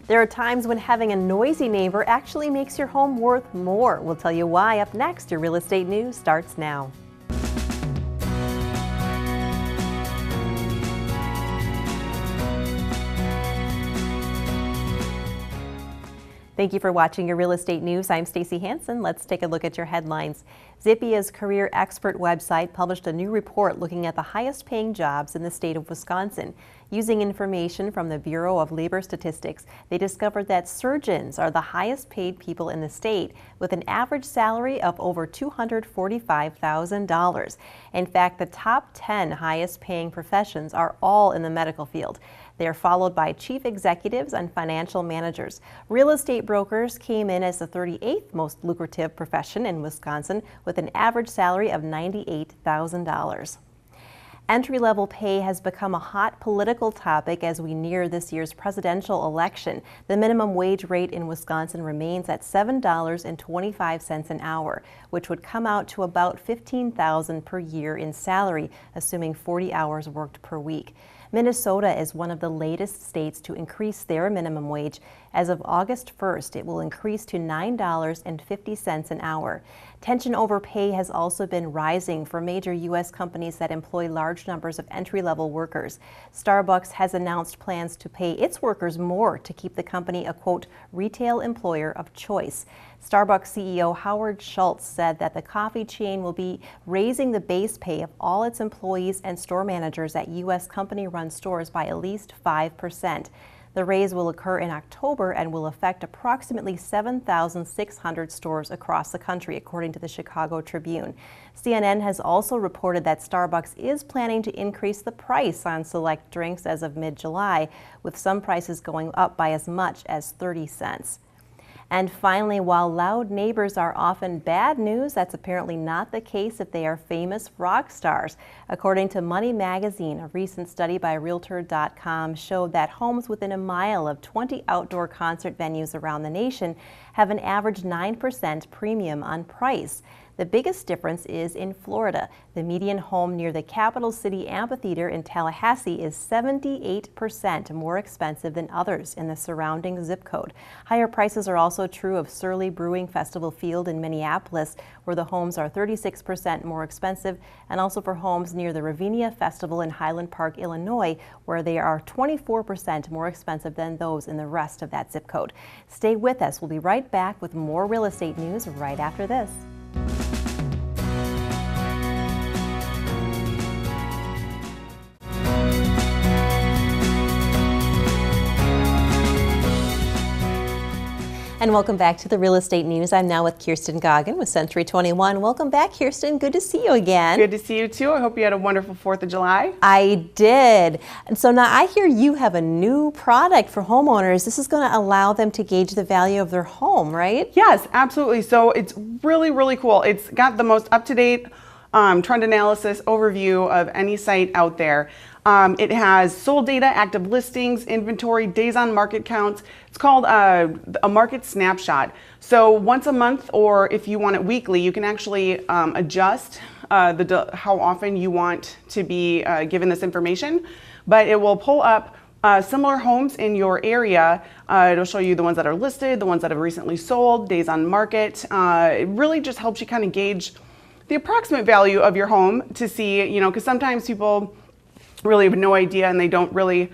There are times when having a noisy neighbor actually makes your home worth more. We'll tell you why up next. Your real estate news starts now. Thank you for watching your real estate news. I'm Stacie Hansen. Let's take a look at your headlines. Zippia's career expert website published a new report looking at the highest paying jobs in the state of Wisconsin. Using information from the Bureau of Labor Statistics, they discovered that surgeons are the highest paid people in the state with an average salary of over $245,000. In fact, the top 10 highest paying professions are all in the medical field. They are followed by chief executives and financial managers. Real estate brokers came in as the 38th most lucrative profession in Wisconsin with an average salary of $98,000. Entry-level pay has become a hot political topic as we near this year's presidential election. The minimum wage rate in Wisconsin remains at $7.25 an hour, which would come out to about $15,000 per year in salary, assuming 40 hours worked per week. Minnesota is one of the latest states to increase their minimum wage. As of August 1st, it will increase to $9.50 an hour. Tension over pay has also been rising for major U.S. companies that employ large numbers of entry-level workers. Starbucks has announced plans to pay its workers more to keep the company a, quote, retail employer of choice. Starbucks CEO Howard Schultz said that the coffee chain will be raising the base pay of all its employees and store managers at U.S. company-run stores by at least 5%. The raise will occur in October and will affect approximately 7,600 stores across the country, according to the Chicago Tribune. CNN has also reported that Starbucks is planning to increase the price on select drinks as of mid-July, with some prices going up by as much as 30 cents. And finally, while loud neighbors are often bad news, that's apparently not the case if they are famous rock stars. According to Money Magazine, a recent study by Realtor.com showed that homes within a mile of 20 outdoor concert venues around the nation have an average 9% premium on price. The biggest difference is in Florida. The median home near the Capital City Amphitheater in Tallahassee is 78% more expensive than others in the surrounding zip code. Higher prices are also true of Surly Brewing Festival Field in Minneapolis, where the homes are 36% more expensive, and also for homes near the Ravinia Festival in Highland Park, Illinois, where they are 24% more expensive than those in the rest of that zip code. Stay with us. We'll be right back with more real estate news right after this. And welcome back to the Real Estate News. I'm now with Kirsten Goggin with Century 21. Welcome back, Kirsten. Good to see you again. Good to see you too. I hope you had a wonderful 4th of July. I did. And so now I hear you have a new product for homeowners. This is going to allow them to gauge the value of their home, right? Yes, absolutely. So it's really, really cool. It's got the most up-to-date trend analysis overview of any site out there. It has sold data, active listings, inventory, days on market counts. It's called a market snapshot. So once a month, or if you want it weekly, you can actually adjust how often you want to be given this information. But it will pull up similar homes in your area. It'll show you the ones that are listed, the ones that have recently sold, days on market. It really just helps you kind of gauge the approximate value of your home to see, because sometimes people really have no idea and they don't really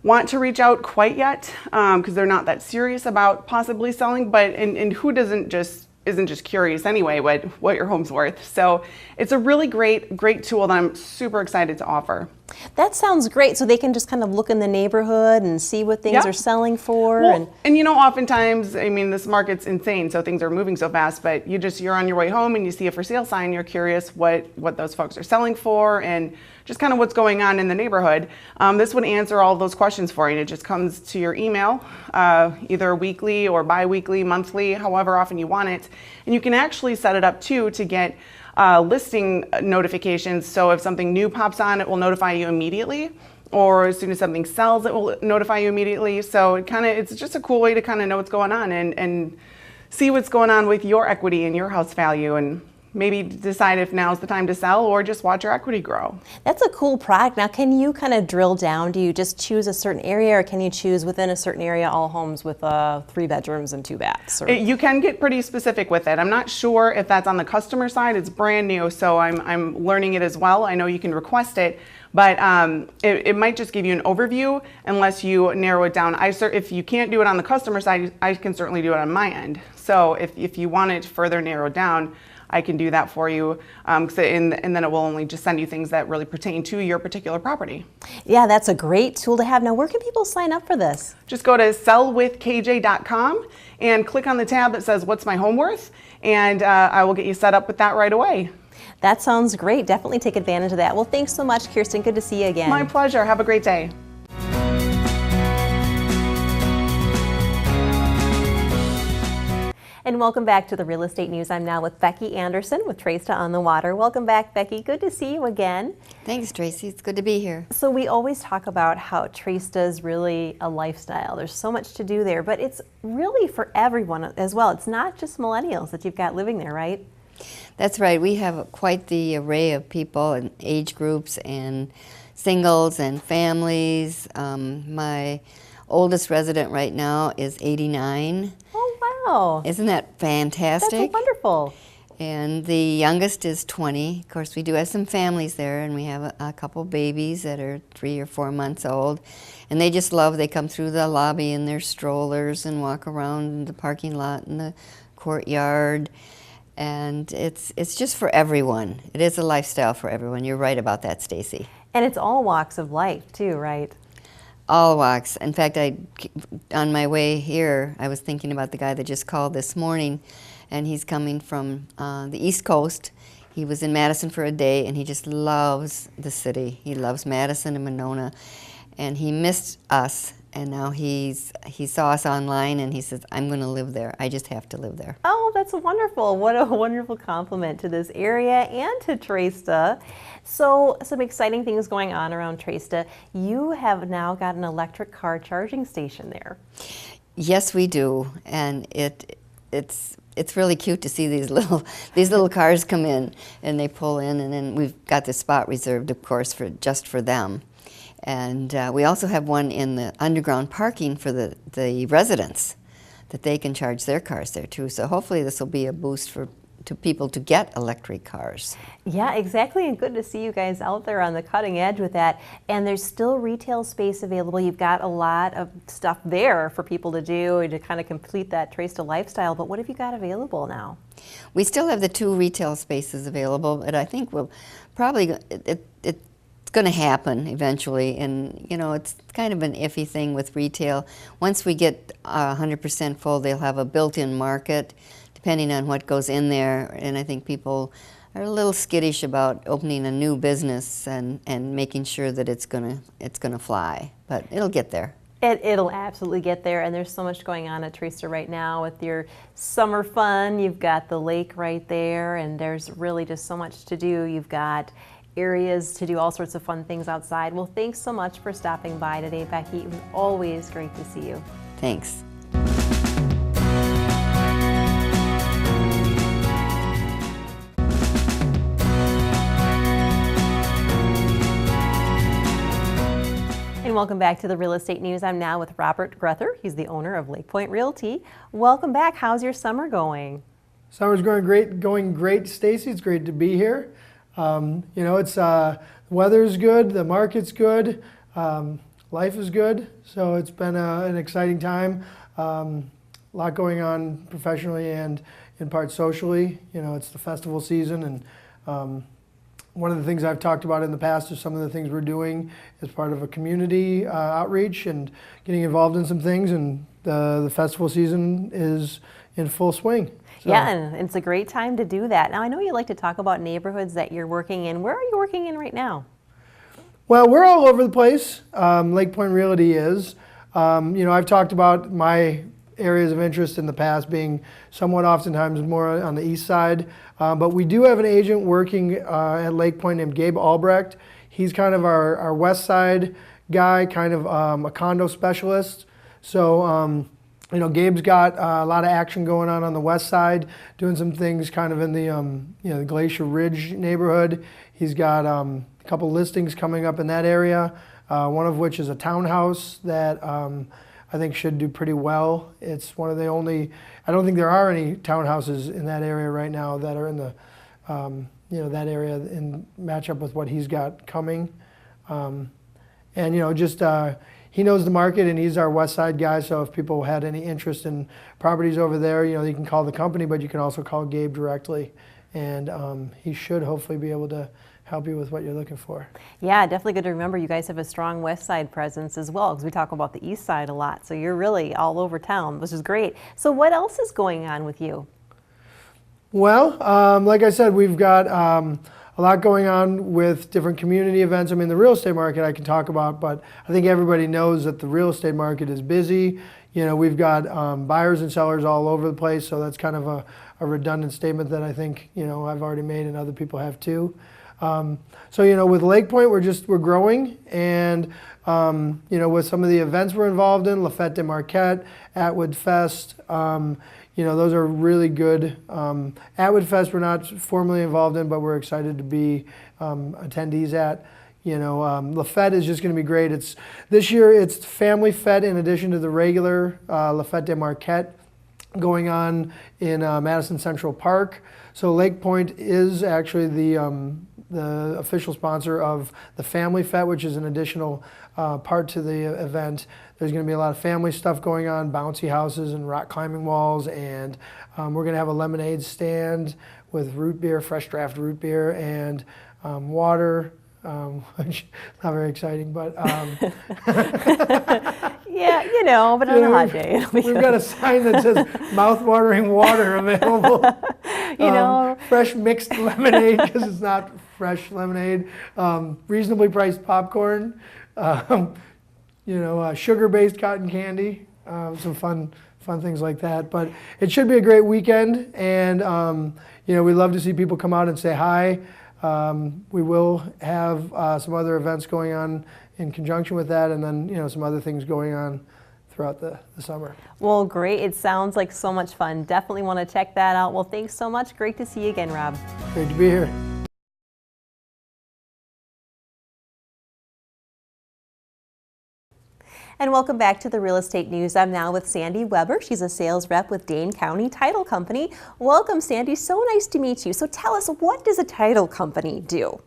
want to reach out quite yet because they're not that serious about possibly selling. But and who isn't just curious anyway what your home's worth. So it's a really great tool that I'm super excited to offer. That sounds great. So they can just kind of look in the neighborhood and see what things are selling for. Well, and oftentimes, this market's insane, so things are moving so fast, but you're on your way home and you see a for sale sign, you're curious what those folks are selling for and just kind of what's going on in the neighborhood. This would answer all of those questions for you. It just comes to your email, either weekly or bi-weekly, monthly, however often you want it. And you can actually set it up too to get listing notifications. So if something new pops on, it will notify you immediately, or as soon as something sells, it will notify you immediately. So it's just a cool way to kind of know what's going on and see what's going on with your equity and your house value and maybe decide if now's the time to sell or just watch your equity grow. That's a cool product. Now, can you kind of drill down? Do you just choose a certain area, or can you choose within a certain area all homes with 3 bedrooms and 2 baths? Or? You can get pretty specific with it. I'm not sure if that's on the customer side. It's brand new, so I'm learning it as well. I know you can request it, but it might just give you an overview unless you narrow it down. If you can't do it on the customer side, I can certainly do it on my end. So if you want it further narrowed down, I can do that for you, and then it will only just send you things that really pertain to your particular property. Yeah, that's a great tool to have. Now, where can people sign up for this? Just go to sellwithkj.com and click on the tab that says "What's my home worth?" and I will get you set up with that right away. That sounds great. Definitely take advantage of that. Well, thanks so much, Kirsten. Good to see you again. My pleasure. Have a great day. And welcome back to the Real Estate News. I'm now with Becky Anderson with Treysta on the Water. Welcome back, Becky. Good to see you again. Thanks, Tracy. It's good to be here. So we always talk about how Treysta is really a lifestyle. There's so much to do there, but it's really for everyone as well. It's not just millennials that you've got living there, right? That's right. We have quite the array of people and age groups and singles and families. My oldest resident right now is 89. Oh, wow. Isn't that fantastic? That's wonderful. And the youngest is 20. Of course, we do have some families there, and we have a couple babies that are 3 or 4 months old. And they just love, they come through the lobby in their strollers and walk around the parking lot and the courtyard. And it's just for everyone. It is a lifestyle for everyone. You're right about that, Stacie. And it's all walks of life too, right? All walks. In fact, on my way here, I was thinking about the guy that just called this morning, and he's coming from the East Coast. He was in Madison for a day, and he just loves the city. He loves Madison and Monona, and he missed us. And now he saw us online, and he says, "I'm going to live there. I just have to live there." Oh, that's wonderful. What a wonderful compliment to this area and to Treysta. So some exciting things going on around Treysta. You have now got an electric car charging station there. Yes, we do. And it's really cute to see these little cars come in, and they pull in, and then we've got the spot reserved, of course, just for them. And we also have one in the underground parking for the residents, that they can charge their cars there too. So hopefully this will be a boost to people to get electric cars. Yeah, exactly, and good to see you guys out there on the cutting edge with that. And there's still retail space available. You've got a lot of stuff there for people to do to kind of complete that Treysta lifestyle, but what have you got available now? We still have the 2 retail spaces available, but I think we'll probably, it's going to happen eventually, and you know, it's kind of an iffy thing with retail. Once we get 100% full, they'll have a built-in market depending on what goes in there, and I think people are a little skittish about opening a new business and making sure that it's gonna fly, but it'll get there. It'll absolutely get there, and there's so much going on at Treysta right now with your summer fun. You've got the lake right there, and there's really just so much to do. You've got areas to do all sorts of fun things outside. Well, thanks so much for stopping by today, Becky. It was always great to see you. Thanks. And welcome back to the Real Estate News. I'm now with Rob Grether. He's the owner of Lakepoint Realty. Welcome back. How's your summer going? Summer's going great, Stacie. It's great to be here. You know, it's the weather's good, the market's good, life is good. So it's been an exciting time. A lot going on professionally and in part socially. You know, it's the festival season, and one of the things I've talked about in the past is some of the things we're doing as part of a community outreach and getting involved in some things. And the festival season is in full swing. So. Yeah, and it's a great time to do that. Now, I know you like to talk about neighborhoods that you're working in. Where are you working in right now? Well, we're all over the place. Lakepoint Realty is. You know, I've talked about my areas of interest in the past being somewhat oftentimes more on the east side. But we do have an agent working at Lakepoint named Gabe Albrecht. He's kind of our west side guy, kind of a condo specialist. So You know, Gabe's got a lot of action going on the west side, doing some things kind of in the the Glacier Ridge neighborhood. He's got a couple listings coming up in that area, one of which is a townhouse that I think should do pretty well. It's one of the only, I don't think there are any townhouses in that area right now that are in the, that area in match up with what he's got coming. He knows the market, and he's our west side guy, so if people had any interest in properties over there, you can call the company, but you can also call Gabe directly, and he should hopefully be able to help you with what you're looking for. Yeah, definitely good to remember you guys have a strong west side presence as well, because we talk about the east side a lot, so you're really all over town, which is great. So what else is going on with you? Well, like I said, we've got a lot going on with different community events. I mean, the real estate market I can talk about, but I think everybody knows that the real estate market is busy. We've got buyers and sellers all over the place, so that's kind of a redundant statement that I think, I've already made and other people have too. With Lakepoint, we're growing, and with some of the events we're involved in, La Fête de Marquette, Atwood Fest, those are really good. Atwood Fest we're not formally involved in, but we're excited to be attendees at. La Fête is just going to be great. This year it's Family Fête in addition to the regular La Fête de Marquette going on in Madison Central Park. So Lakepoint is actually the official sponsor of the Family Fête, which is an additional part to the event. There's going to be a lot of family stuff going on, bouncy houses and rock climbing walls, and we're going to have a lemonade stand with root beer, fresh draft root beer, and water, which is not very exciting, but yeah, but on a hot day. We've got a sign that says mouth-watering water available. Fresh mixed lemonade, because it's not fresh lemonade. Reasonably priced popcorn. Sugar-based cotton candy, some fun things like that. But it should be a great weekend, and we love to see people come out and say hi. We will have some other events going on in conjunction with that, and then some other things going on throughout the summer. Well, great. It sounds like so much fun. Definitely want to check that out. Well, thanks so much. Great to see you again, Rob. Great to be here. And welcome back to the Real Estate News. I'm now with Sandy Weber. She's a sales rep with Dane County Title Company. Welcome, Sandy. So nice to meet you. So tell us, what does a title company do?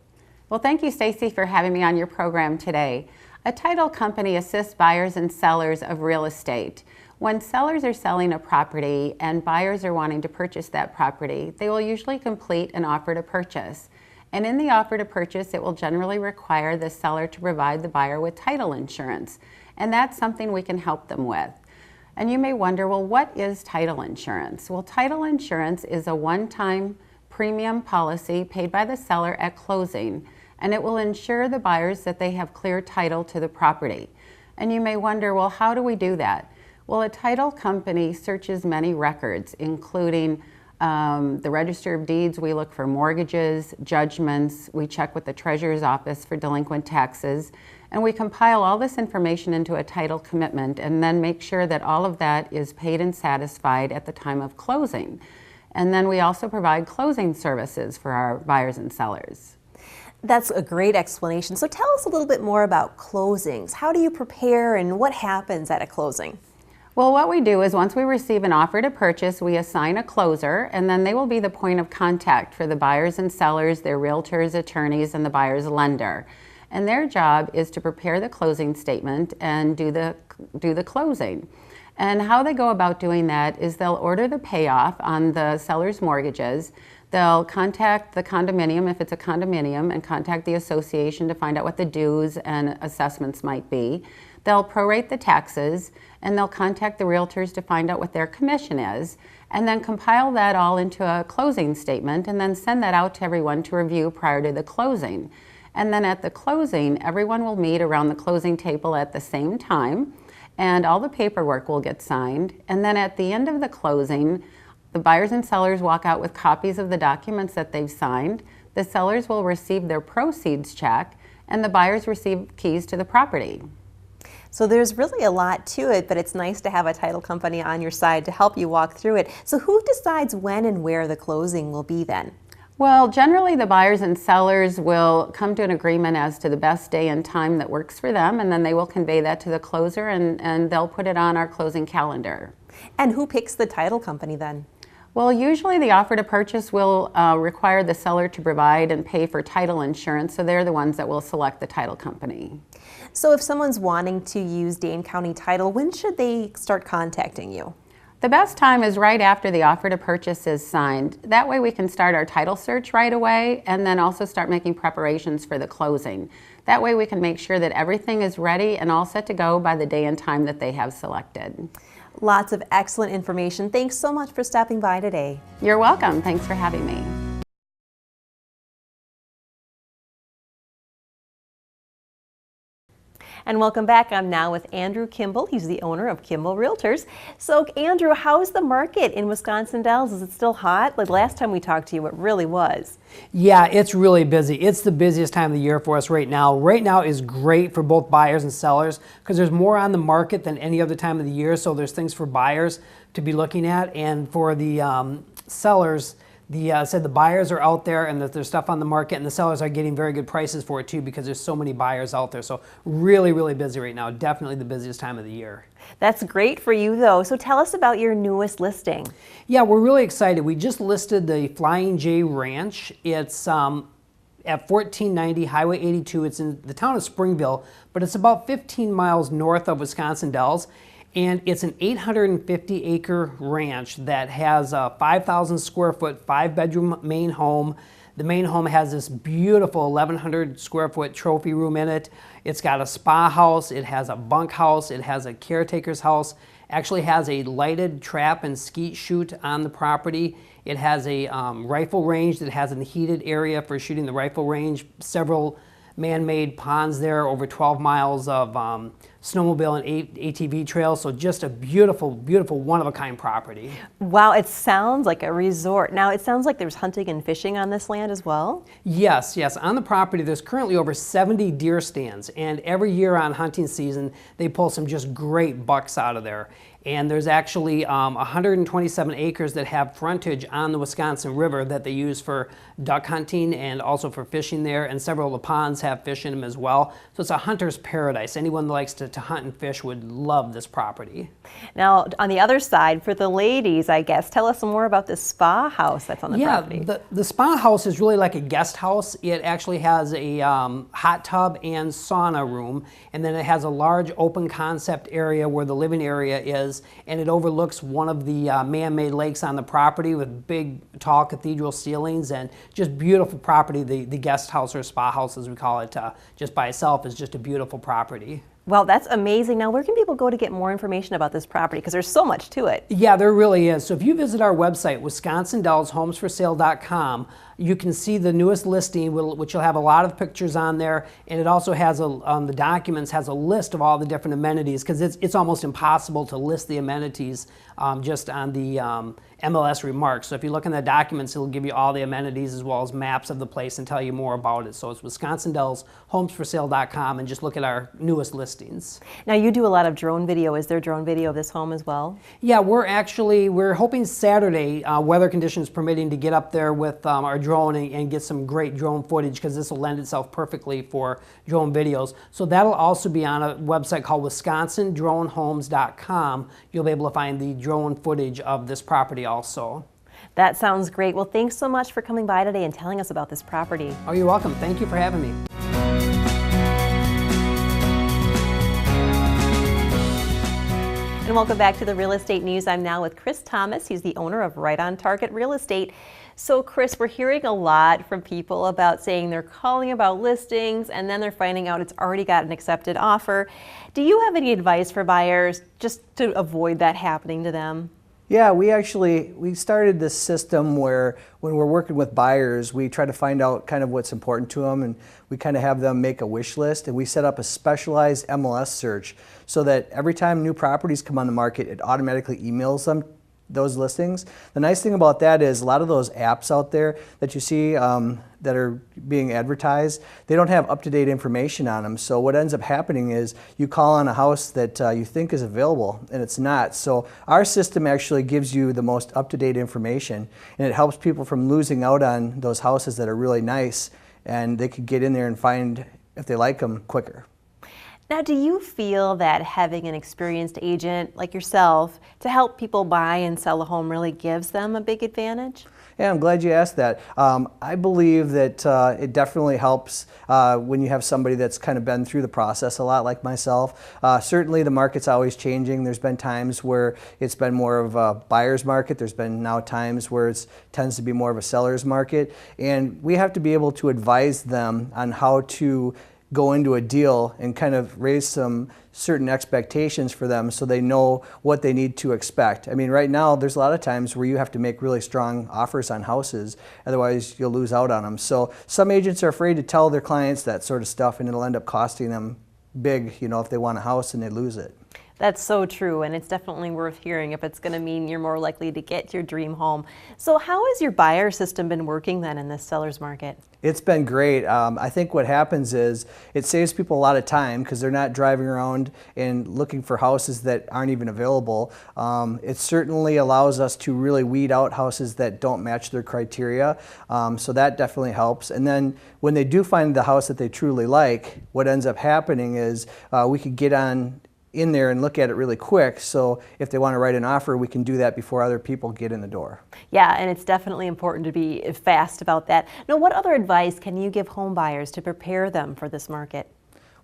Well, thank you, Stacie, for having me on your program today. A title company assists buyers and sellers of real estate. When sellers are selling a property and buyers are wanting to purchase that property, they will usually complete an offer to purchase. And in the offer to purchase, it will generally require the seller to provide the buyer with title insurance. And that's something we can help them with. And you may wonder, well, what is title insurance? Well, title insurance is a one-time premium policy paid by the seller at closing, and it will ensure the buyers that they have clear title to the property. And you may wonder, well, how do we do that? Well, a title company searches many records, including the Register of Deeds. We look for mortgages, judgments. We check with the Treasurer's Office for delinquent taxes. And we compile all this information into a title commitment and then make sure that all of that is paid and satisfied at the time of closing. And then we also provide closing services for our buyers and sellers. That's a great explanation. So tell us a little bit more about closings. How do you prepare and what happens at a closing? Well, what we do is once we receive an offer to purchase, we assign a closer, and then they will be the point of contact for the buyers and sellers, their realtors, attorneys, and the buyer's lender. And their job is to prepare the closing statement and do the closing. And how they go about doing that is they'll order the payoff on the seller's mortgages. They'll contact the condominium, if it's a condominium, and contact the association to find out what the dues and assessments might be. They'll prorate the taxes, and they'll contact the realtors to find out what their commission is, and then compile that all into a closing statement, and then send that out to everyone to review prior to the closing. And then at the closing, everyone will meet around the closing table at the same time, and all the paperwork will get signed. And then at the end of the closing, the buyers and sellers walk out with copies of the documents that they've signed. The sellers will receive their proceeds check, and the buyers receive keys to the property. So there's really a lot to it, but it's nice to have a title company on your side to help you walk through it. So who decides when and where the closing will be then? Well, generally the buyers and sellers will come to an agreement as to the best day and time that works for them, and then they will convey that to the closer, and they'll put it on our closing calendar. And who picks the title company then? Well, usually the offer to purchase will require the seller to provide and pay for title insurance, so they're the ones that will select the title company. So if someone's wanting to use Dane County Title, when should they start contacting you? The best time is right after the offer to purchase is signed. That way we can start our title search right away and then also start making preparations for the closing. That way we can make sure that everything is ready and all set to go by the day and time that they have selected. Lots of excellent information. Thanks so much for stopping by today. You're welcome. Thanks for having me. And welcome back. I'm now with Andrew Kimball. He's the owner of Kimball Realtors. So Andrew, how's the market in Wisconsin Dells? Is it still hot? Like last time we talked to you, it really was. Yeah, it's really busy. It's the busiest time of the year for us right now. Right now is great for both buyers and sellers because there's more on the market than any other time of the year. So there's things for buyers to be looking at, and for the sellers, the buyers are out there and that there's stuff on the market, and the sellers are getting very good prices for it too because there's so many buyers out there. So really, really busy right now. Definitely the busiest time of the year. That's great for you though. So tell us about your newest listing. Yeah, we're really excited. We just listed the Flying J Ranch. It's at 1490 Highway 82. It's in the town of Springville, but it's about 15 miles north of Wisconsin Dells. And it's an 850-acre ranch that has a 5,000 square foot, 5-bedroom main home. The main home has this beautiful 1,100 square foot trophy room in it. It's got a spa house, it has a bunk house, it has a caretaker's house, actually has a lighted trap and skeet chute on the property. It has a rifle range that has a heated area for shooting the rifle range, several man-made ponds there, over 12 miles of snowmobile and ATV trails. So just a beautiful, beautiful, one-of-a-kind property. Wow, it sounds like a resort. Now, it sounds like there's hunting and fishing on this land as well? Yes, yes. On the property, there's currently over 70 deer stands, and every year on hunting season, they pull some just great bucks out of there. And there's actually 127 acres that have frontage on the Wisconsin River that they use for duck hunting and also for fishing there, and several of the ponds have fish in them as well. So it's a hunter's paradise. Anyone that likes to hunt and fish would love this property. Now, on the other side, for the ladies, I guess, tell us more about the spa house that's on the property. Yeah, the spa house is really like a guest house. It actually has a hot tub and sauna room, and then it has a large open concept area where the living area is, and it overlooks one of the man-made lakes on the property with big, tall cathedral ceilings, and just beautiful property. The guest house, or spa house as we call it, just by itself is just a beautiful property. Well, that's amazing. Now, where can people go to get more information about this property? Because there's so much to it. Yeah, there really is. So if you visit our website, wisconsindellshomesforsale.com, you can see the newest listing, which will have a lot of pictures on there, and it also has on the documents has a list of all the different amenities, because it's almost impossible to list the amenities just on the MLS remarks. So if you look in the documents, it'll give you all the amenities as well as maps of the place and tell you more about it. So it's wisconsindellshomesforsale.com, and just look at our newest listings. Now, you do a lot of drone video. Is there drone video of this home as well? Yeah, we're hoping Saturday, weather conditions permitting, to get up there with our drone and get some great drone footage, because this will lend itself perfectly for drone videos. So that'll also be on a website called wisconsindronehomes.com. You'll be able to find the drone footage of this property also. That sounds great. Well, thanks so much for coming by today and telling us about this property. Oh, you're welcome. Thank you for having me. And welcome back to the Real Estate News. I'm now with Chris Thomas. He's the owner of Right on Target Real Estate. So Chris, we're hearing a lot from people about saying they're calling about listings and then they're finding out it's already got an accepted offer. Do you have any advice for buyers just to avoid that happening to them? Yeah, we started this system where when we're working with buyers, we try to find out kind of what's important to them, and we kind of have them make a wish list, and we set up a specialized MLS search so that every time new properties come on the market, it automatically emails them those listings. The nice thing about that is a lot of those apps out there that you see that are being advertised, they don't have up-to-date information on them. So what ends up happening is you call on a house that you think is available and it's not. So our system actually gives you the most up-to-date information, and it helps people from losing out on those houses that are really nice, and they could get in there and find if they like them quicker. Now, do you feel that having an experienced agent like yourself to help people buy and sell a home really gives them a big advantage? Yeah, I'm glad you asked that. I believe that it definitely helps when you have somebody that's kind of been through the process a lot like myself. Certainly the market's always changing. There's been times where it's been more of a buyer's market. There's been now times where it tends to be more of a seller's market. And we have to be able to advise them on how to go into a deal and kind of raise some certain expectations for them so they know what they need to expect. I mean, right now there's a lot of times where you have to make really strong offers on houses, otherwise you'll lose out on them. So some agents are afraid to tell their clients that sort of stuff, and it'll end up costing them big, you know, if they want a house and they lose it. That's so true, and it's definitely worth hearing if it's going to mean you're more likely to get your dream home. So how has your buyer system been working then in this seller's market? It's been great. I think what happens is it saves people a lot of time because they're not driving around and looking for houses that aren't even available. It certainly allows us to really weed out houses that don't match their criteria, so that definitely helps. And then when they do find the house that they truly like, what ends up happening is we could get on in there and look at it really quick, so if they want to write an offer, we can do that before other people get in the door. Yeah, and it's definitely important to be fast about that. Now, what other advice can you give home buyers to prepare them for this market?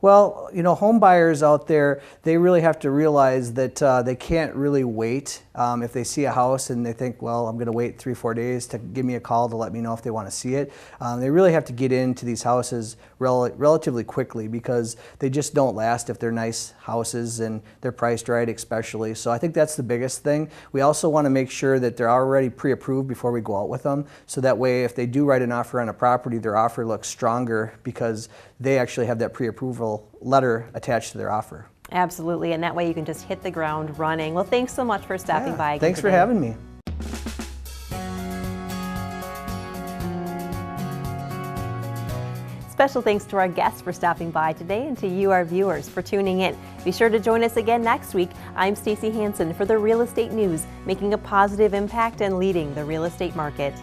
Well, you know, home buyers out there, they really have to realize that they can't really wait. If they see a house and they think, well, I'm going to wait 3-4 days to give me a call to let me know if they want to see it. They really have to get into these houses relatively quickly because they just don't last if they're nice houses and they're priced right especially. So I think that's the biggest thing. We also want to make sure that they're already pre-approved before we go out with them. So that way if they do write an offer on a property, their offer looks stronger because they actually have that pre-approval letter attached to their offer. Absolutely, and that way you can just hit the ground running. Well, thanks so much for stopping by. Thanks for having me. Special thanks to our guests for stopping by today and to you, our viewers, for tuning in. Be sure to join us again next week. I'm Stacie Hansen for the Real Estate News, making a positive impact and leading the real estate market.